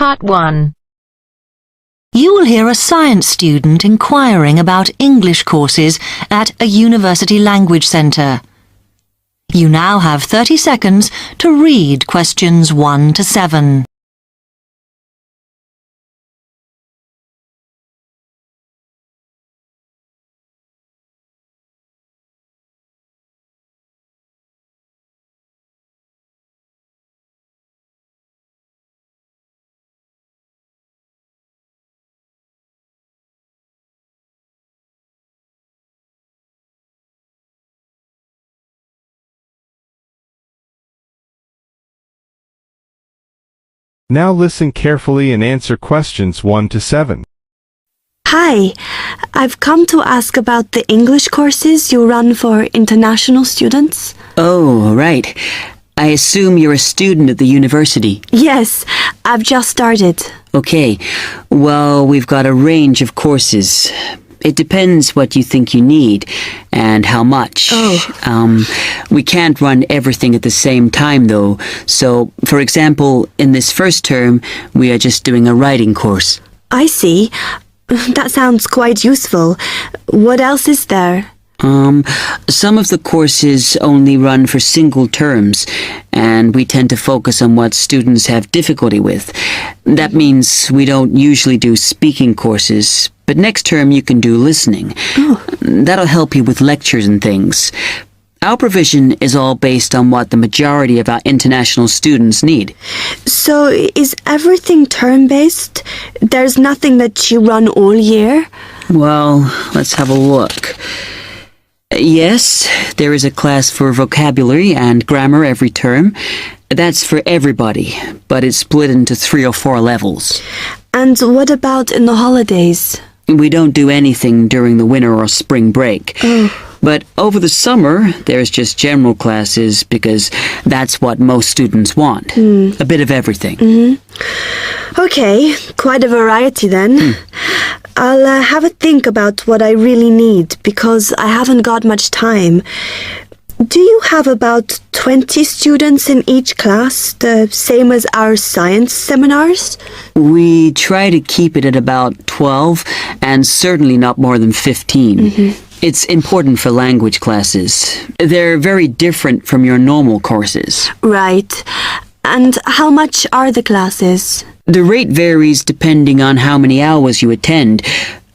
Part 1. You will hear a science student inquiring about English courses at a university language centre. You now have 30 seconds to read questions 1 to 7. Now listen carefully and answer questions 1 to 7. Hi, I've come to ask about the English courses you run for international students. Oh, right. I assume you're a student at the university. Yes, I've just started. Okay. Well, we've got a range of courses. It depends what you think you need and how much. We can't run everything at the same time, though. So, for example, in this first term, we are just doing a writing course. I see. That sounds quite useful. What else is there? Some of the courses only run for single terms, and we tend to focus on what students have difficulty with. That means we don't usually do speaking courses, but next term you can do listening. That'll help you with lectures and things. Our provision is all based on what the majority of our international students need. So, is everything term-based? There's nothing that you run all year? Well, let's have a look. Yes, there is a class for vocabulary and grammar every term. That's for everybody, but it's split into 3 or 4 levels. And what about in the holidays? We don't do anything during the winter or spring break. But over the summer, there's just general classes because that's what most students want. A bit of everything. Okay, quite a variety then. I'll have a think about what I really need because I haven't got much time. Do you have about 20 students in each class, the same as our science seminars? We try to keep it at about 12 and certainly not more than 15. It's important for language classes. They're very different from your normal courses. Right. And how much are the classes? The rate varies depending on how many hours you attend,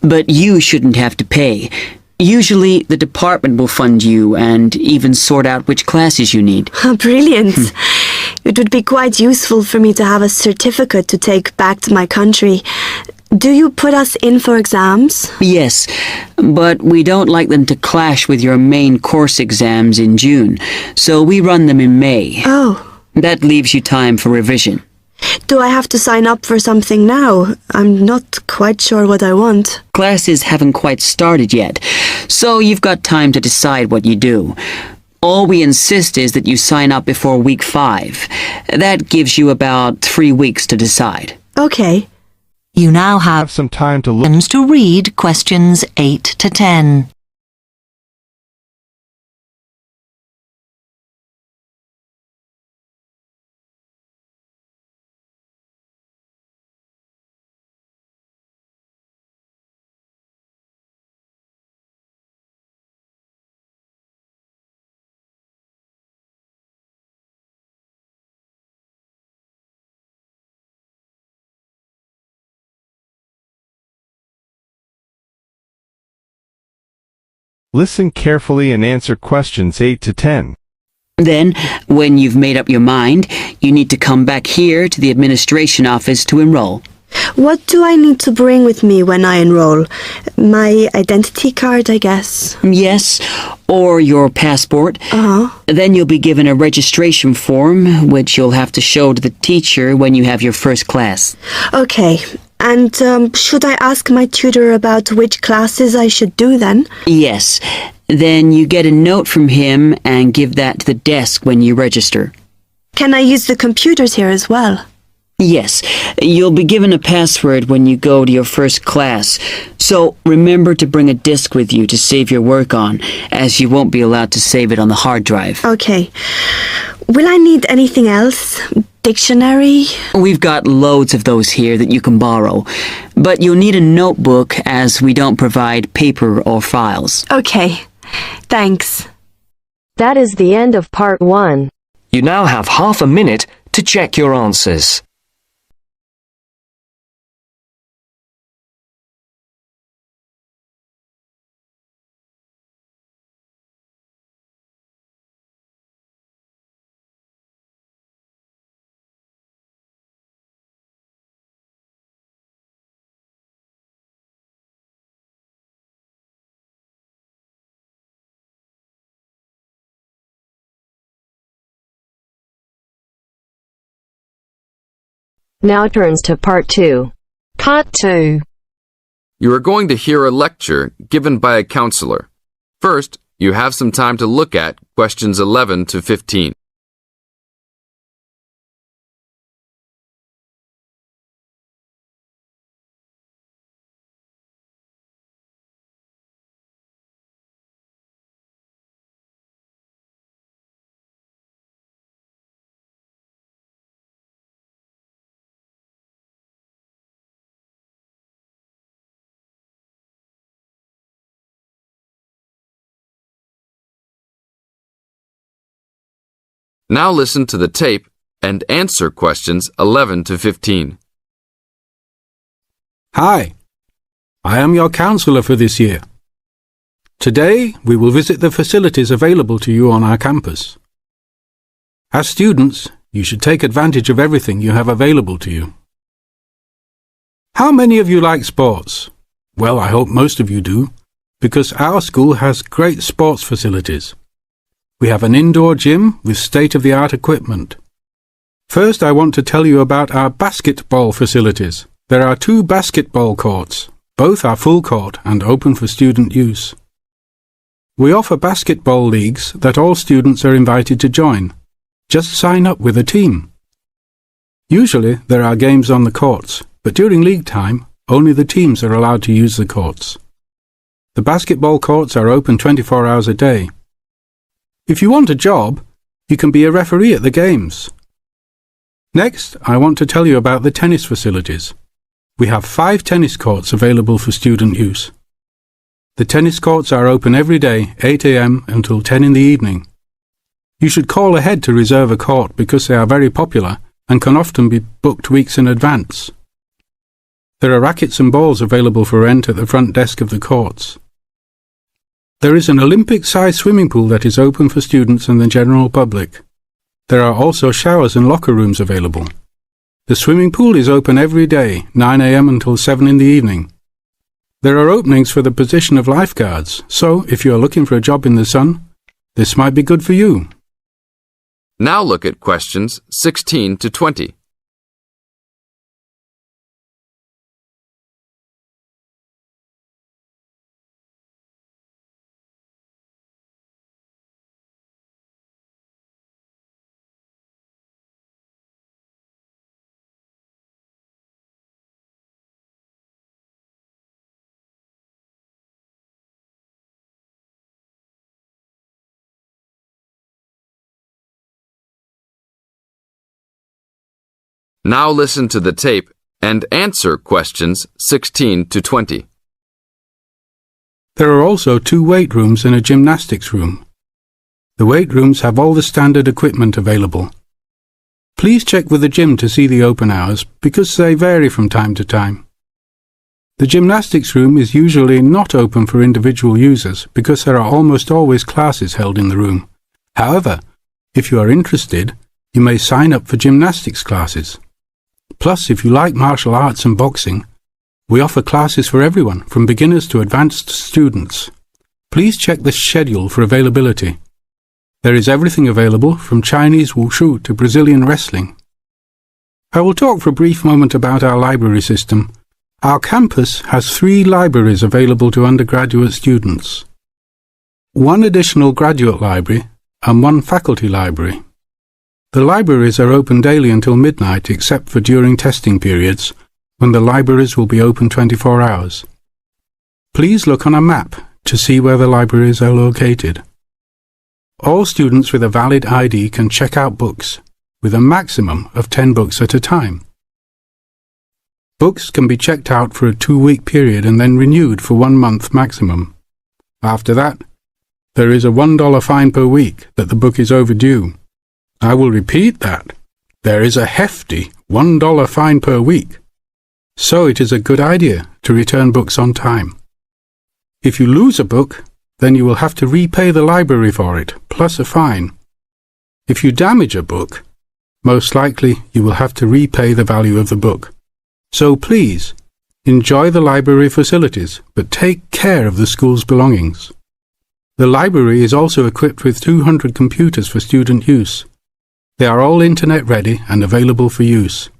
but you shouldn't have to pay. Usually, the department will fund you and even sort out which classes you need. Brilliant. It would be quite useful for me to have a certificate to take back to my country. Do you put us in for exams? Yes, but we don't like them to clash with your main course exams in June, so we run them in May. Oh. That leaves you time for revision. Do I have to sign up for something now? I'm not quite sure what I want. Classes haven't quite started yet, so you've got time to decide what you do. All we insist is that you sign up before week 5. That gives you about 3 weeks to decide. Okay. You now have Some time to to read questions 8 to 10. listen carefully and answer questions 8 to 10. Then, when you've made up your mind, you need to come back here to the administration office to enroll. What do I need to bring with me when I enroll? My identity card, I guess. Yes, or your passport. Then you'll be given a registration form, which you'll have to show to the teacher when you have your first class. Okay. And should I ask my tutor about which classes I should do then? Yes. Then you get a note from him and give that to the desk when you register. Can I use the computers here as well? Yes. You'll be given a password when you go to your first class. So remember to bring a disk with you to save your work on, as you won't be allowed to save it on the hard drive. Okay. Will I need anything else? dictionary? We've got loads of those here that you can borrow, but you'll need a notebook as we don't provide paper or files. Okay, thanks. That is the end of part 1. You now have half a minute to check your answers. Now turns to part 2. Part 2. You are going to hear a lecture given by a counselor. First, you have some time to look at questions 11 to 15. Now listen to the tape and answer questions 11 to 15. Hi, I am your counselor for this year. Today, we will visit the facilities available to you on our campus. As students, you should take advantage of everything you have available to you. How many of you like sports? Well, I hope most of you do, because our school has great sports facilities. We have an indoor gym with state-of-the-art equipment. First, I want to tell you about our basketball facilities. There are 2 basketball courts. Both are full court and open for student use. We offer basketball leagues that all students are invited to join. Just sign up with a team. Usually, there are games on the courts, but during league time, only the teams are allowed to use the courts. The basketball courts are open 24 hours a day. If you want a job, you can be a referee at the games. Next, I want to tell you about the tennis facilities. We have 5 tennis courts available for student use. The tennis courts are open every day, 8 a.m. until 10 in the evening. You should call ahead to reserve a court because they are very popular and can often be booked weeks in advance. There are rackets and balls available for rent at the front desk of the courts. There is an Olympic-sized swimming pool that is open for students and the general public. There are also showers and locker rooms available. The swimming pool is open every day, 9 a.m. until 7 in the evening. There are openings for the position of lifeguards, so if you are looking for a job in the sun, this might be good for you. Now look at questions 16 to 20. Now listen to the tape and answer questions 16 to 20. There are also 2 weight rooms and a gymnastics room. The weight rooms have all the standard equipment available. Please check with the gym to see the open hours because they vary from time to time. The gymnastics room is usually not open for individual users because there are almost always classes held in the room. However, if you are interested, you may sign up for gymnastics classes. Plus, if you like martial arts and boxing, we offer classes for everyone, from beginners to advanced students. Please check the schedule for availability. There is everything available, from Chinese wushu to Brazilian wrestling. I will talk for a brief moment about our library system. Our campus has 3 libraries available to undergraduate students, 1 additional graduate library and 1 faculty library. The libraries are open daily until midnight except for during testing periods, when the libraries will be open 24 hours. Please look on a map to see where the libraries are located. All students with a valid ID can check out books, with a maximum of 10 books at a time. Books can be checked out for a 2-week period and then renewed for 1 month maximum. After that, there is a $1 fine per week that the book is overdue. I will repeat that. There is a hefty $1 fine per week. So it is a good idea to return books on time. If you lose a book, then you will have to repay the library for it, plus a fine. If you damage a book, most likely you will have to repay the value of the book. So please, enjoy the library facilities, but take care of the school's belongings. The library is also equipped with 200 computers for student use. They are all internet ready and available for use.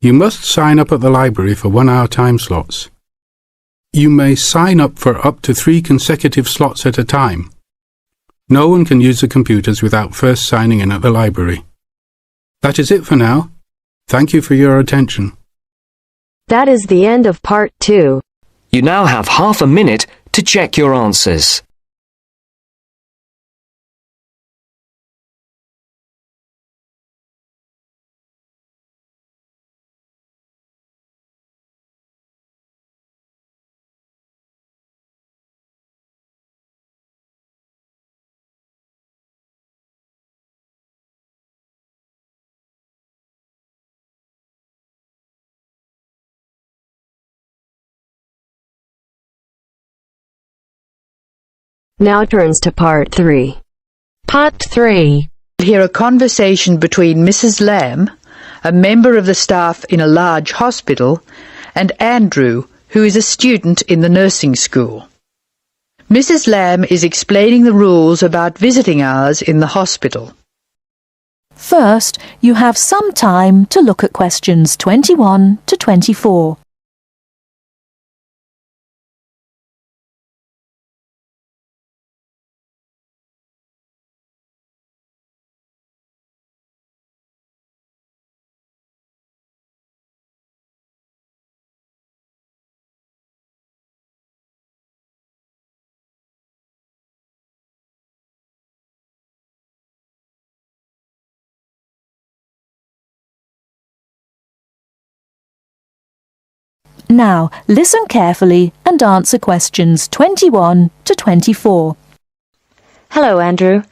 You must sign up at the library for 1-hour time slots. You may sign up for up to 3 consecutive slots at a time. No one can use the computers without first signing in at the library. That is it for now. Thank you for your attention. That is the end of part 2. You now have half a minute to check your answers. Now turns to part 3. Part 3. Hear a conversation between Mrs. Lamb, a member of the staff in a large hospital, and Andrew, who is a student in the nursing school. Mrs. Lamb is explaining the rules about visiting hours in the hospital. First, you have some time to look at questions 21 to 24. Now, listen carefully and answer questions 21 to 24. Hello, Andrew.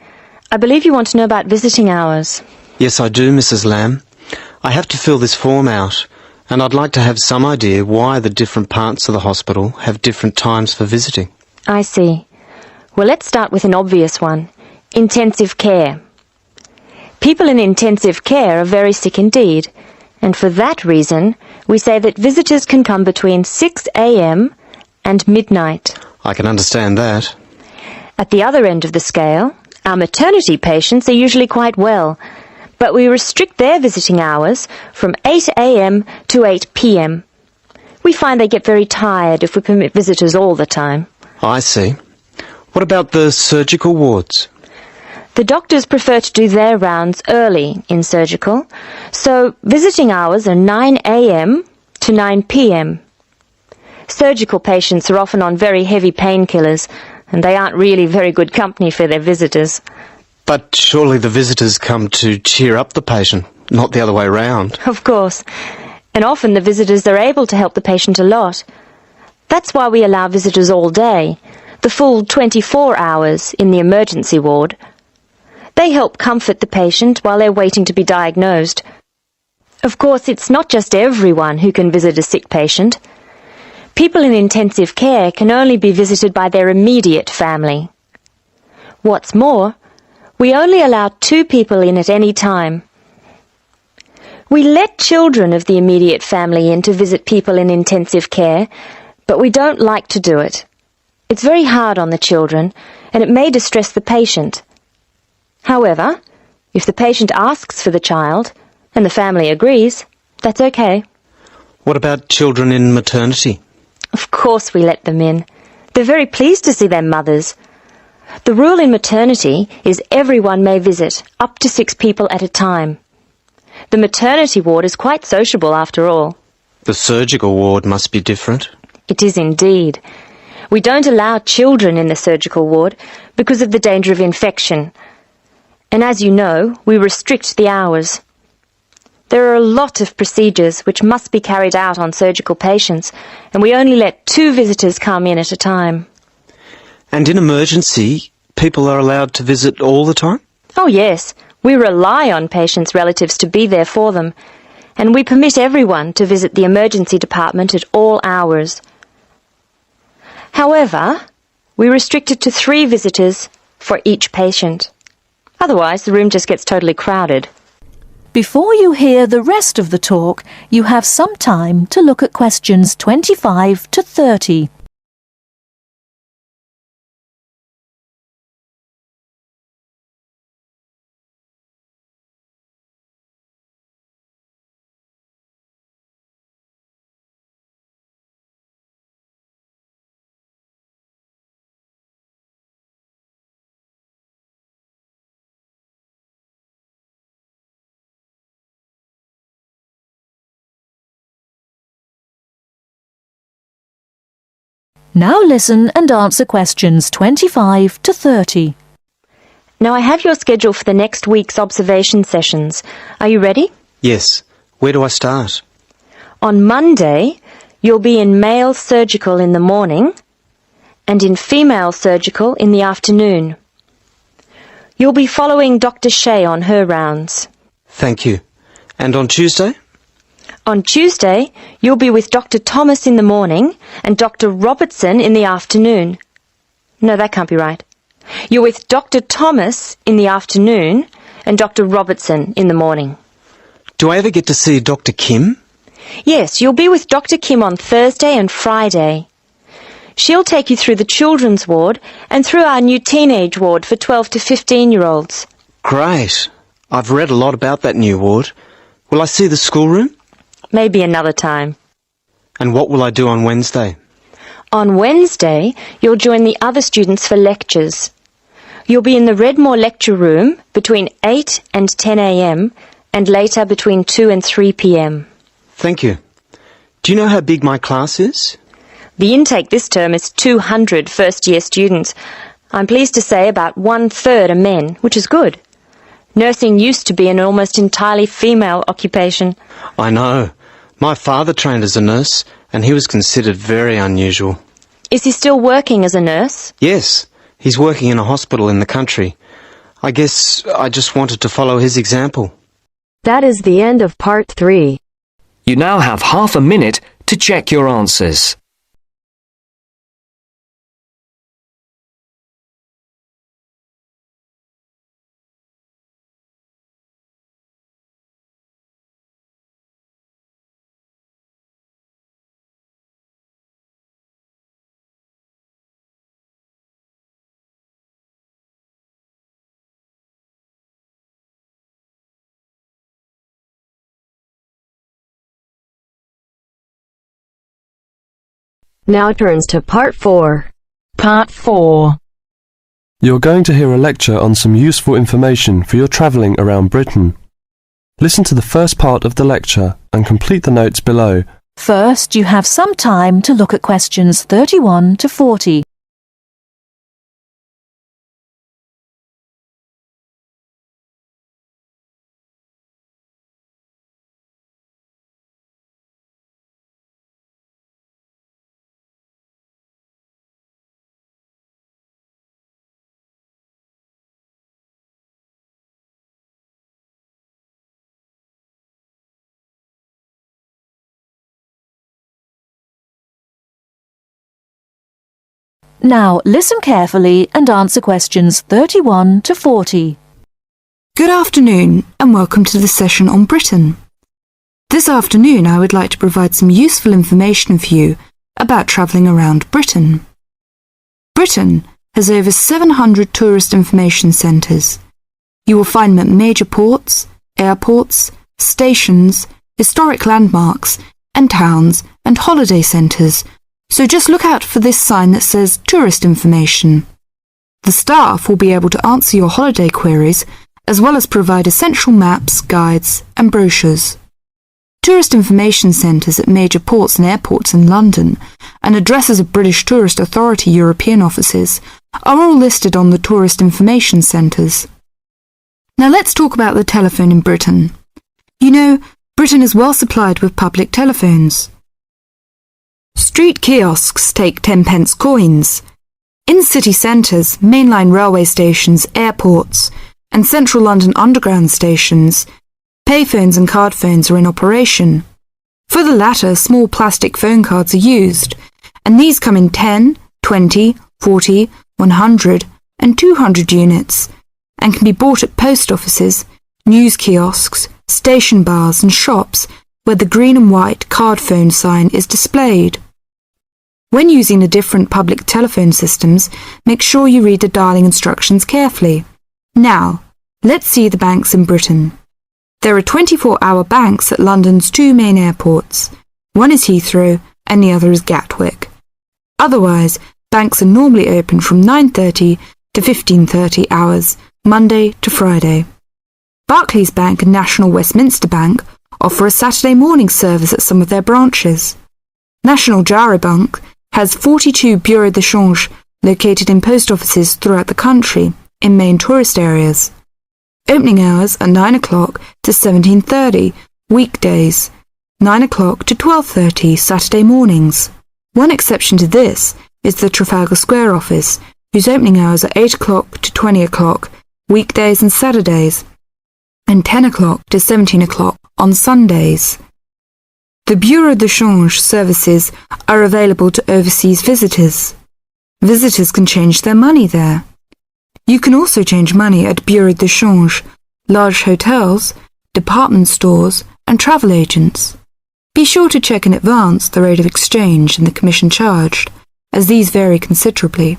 I believe you want to know about visiting hours. Yes, I do, Mrs. Lamb. I have to fill this form out, and I'd like to have some idea why the different parts of the hospital have different times for visiting. I see. Well, let's start with an obvious one. Intensive care. People in intensive care are very sick indeed, and for that reason, we say that visitors can come between 6 a.m. and midnight. I can understand that. At the other end of the scale, our maternity patients are usually quite well, but we restrict their visiting hours from 8 a.m. to 8 p.m. We find they get very tired if we permit visitors all the time. I see. What about the surgical wards? The doctors prefer to do their rounds early in surgical, so visiting hours are 9 a.m. to 9 p.m. Surgical patients are often on very heavy painkillers, and they aren't really very good company for their visitors. But surely the visitors come to cheer up the patient, not the other way round. Of course, and often the visitors are able to help the patient a lot. That's why we allow visitors all day, the full 24 hours in the emergency ward. They help comfort the patient while they're waiting to be diagnosed. Of course, it's not just everyone who can visit a sick patient. People in intensive care can only be visited by their immediate family. What's more, we only allow 2 people in at any time. We let children of the immediate family in to visit people in intensive care, but we don't like to do it. It's very hard on the children, and it may distress the patient. However, if the patient asks for the child, and the family agrees, that's okay. What about children in maternity? Of course we let them in. They're very pleased to see their mothers. The rule in maternity is everyone may visit, up to 6 people at a time. The maternity ward is quite sociable after all. The surgical ward must be different. It is indeed. We don't allow children in the surgical ward because of the danger of infection. And as you know, we restrict the hours. There are a lot of procedures which must be carried out on surgical patients, and we only let 2 visitors come in at a time. And in emergency, people are allowed to visit all the time? Oh yes, we rely on patients' relatives to be there for them, and we permit everyone to visit the emergency department at all hours. However, we restrict it to 3 visitors for each patient. Otherwise, the room just gets totally crowded. Before you hear the rest of the talk, you have some time to look at questions 25 to 30. Now listen and answer questions 25 to 30. Now I have your schedule for the next week's observation sessions. Are you ready? Yes. Where do I start? On Monday, you'll be in male surgical in the morning and in female surgical in the afternoon. You'll be following Dr. Shea on her rounds. Thank you. And on Tuesday? On Tuesday, you'll be with Dr. Thomas in the morning and Dr. Robertson in the afternoon. No, that can't be right. You're with Dr. Thomas in the afternoon and Dr. Robertson in the morning. Do I ever get to see Dr. Kim? Yes, you'll be with Dr. Kim on Thursday and Friday. She'll take you through the children's ward and through our new teenage ward for 12 to 15-year-olds. Great. I've read a lot about that new ward. Will I see the schoolroom? Maybe another time. And what will I do on Wednesday? On Wednesday, you'll join the other students for lectures. You'll be in the Redmore lecture room between 8 and 10 a.m. and later between 2 and 3 p.m. Thank you. Do you know how big my class is? The intake this term is 200 first-year students. I'm pleased to say about 1/3 are men, which is good. Nursing used to be an almost entirely female occupation. I know. My father trained as a nurse, and he was considered very unusual. Is he still working as a nurse? Yes, he's working in a hospital in the country. I guess I just wanted to follow his example. That is the end of part 3. You now have half a minute to check your answers. Now turns to part 4. Part 4. You're going to hear a lecture on some useful information for your travelling around Britain. Listen to the first part of the lecture and complete the notes below. First, you have some time to look at questions 31 to 40. Now listen carefully and answer questions 31 to 40. Good afternoon and welcome to this session on Britain. This afternoon I would like to provide some useful information for you about travelling around Britain. Britain has over 700 tourist information centres. You will find them at major ports, airports, stations, historic landmarks and towns and holiday centres. So just look out for this sign that says Tourist Information. The staff will be able to answer your holiday queries as well as provide essential maps, guides and brochures. Tourist information centres at major ports and airports in London and addresses of British Tourist Authority European offices are all listed on the Tourist Information Centres. Now let's talk about the telephone in Britain. You know, Britain is well supplied with public telephones. Street kiosks take 10-pence coins. In city centres, mainline railway stations, airports, and central London underground stations, payphones and card phones are in operation. For the latter, small plastic phone cards are used, and these come in 10, 20, 40, 100, and 200 units, and can be bought at post offices, news kiosks, station bars and shops where the green and white card phone sign is displayed. When using the different public telephone systems, make sure you read the dialling instructions carefully. Now, let's see the banks in Britain. There are 24-hour banks at London's two main airports. One is Heathrow and the other is Gatwick. Otherwise, banks are normally open from 9:30 to 15:30 hours, Monday to Friday. Barclays Bank and National Westminster Bank offer a Saturday morning service at some of their branches. National Jaro Bank has 42 bureaux de change located in post offices throughout the country in main tourist areas. Opening hours are 9 o'clock to 17:30 weekdays, 9 o'clock to 12:30 Saturday mornings. One exception to this is the Trafalgar Square office, whose opening hours are 8 o'clock to 20 o'clock weekdays and Saturdays, and 10 o'clock to 17 o'clock on Sundays. The Bureau de Change services are available to overseas visitors. Visitors can change their money there. You can also change money at Bureau de Change, large hotels, department stores, and travel agents. Be sure to check in advance the rate of exchange and the commission charged, as these vary considerably.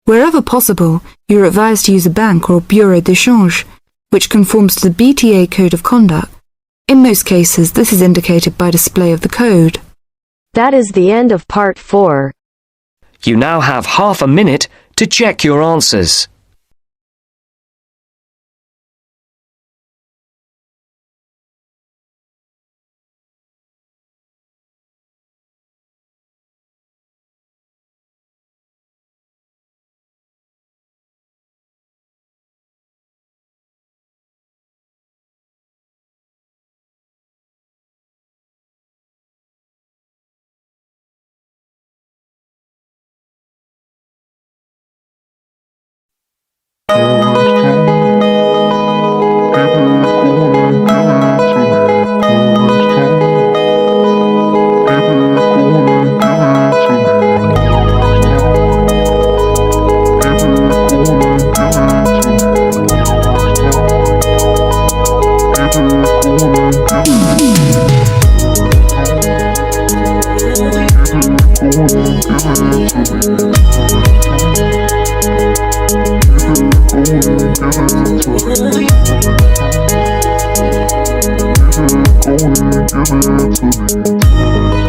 Wherever possible, you are advised to use a bank or Bureau de Change, which conforms to the BTA Code of Conduct. In most cases, this is indicated by display of the code. That is the end of part 4. You now have half a minute to check your answers. Give it to me.